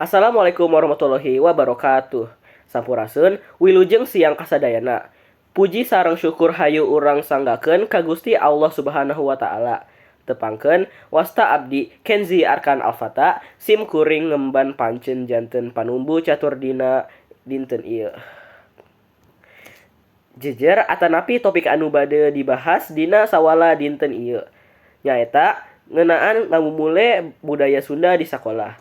Assalamualaikum warahmatullahi wabarakatuh. Sampurasun, wilujeng siang kasadayana. Puji sareng syukur hayu urang sanggakeun ka Gusti Allah Subhanahu wa taala. Tepangkeun wasta abdi Kenzi Arkan Alfata sim kuring ngemban pancen janten panumbu catur dina dinten ieu. Jejer atanapi topik anu bade dibahas dina sawala dinten ieu. Nyaeta ngeunaan ngamumule budaya Sunda di sakola.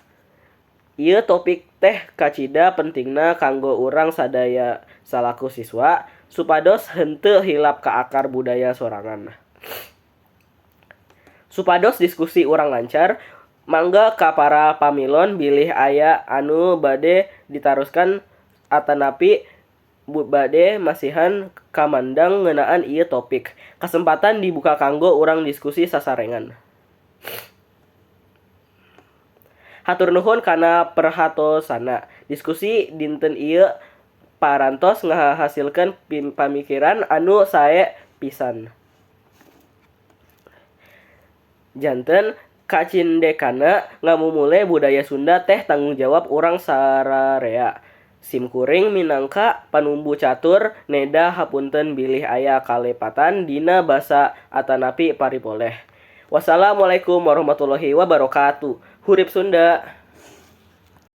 Ieu topik teh kacida pentingna kanggo urang sadaya salaku siswa supados henteu hilap ka akar budaya sorangan. Supados diskusi urang lancar, mangga ka para pamilon bilih aya anu bade ditaruskan atanapi bade masihan kamandang ngeunaan ieu topik. Kasempatan dibuka kanggo urang diskusi sasarengan. Hatur nuhun kana perhatosana. Diskusi dinten ieu parantos ngahasilkeun pamikiran anu sae pisan. Janten kacindekana ngamumule budaya Sunda teh tanggung jawab urang sararea. Sim kuring minangka panumbu catur neda hapunten bilih aya kalepatan dina basa atanapi paripoleh. Wassalamualaikum warahmatullahi wabarakatuh. Hurip Sunda.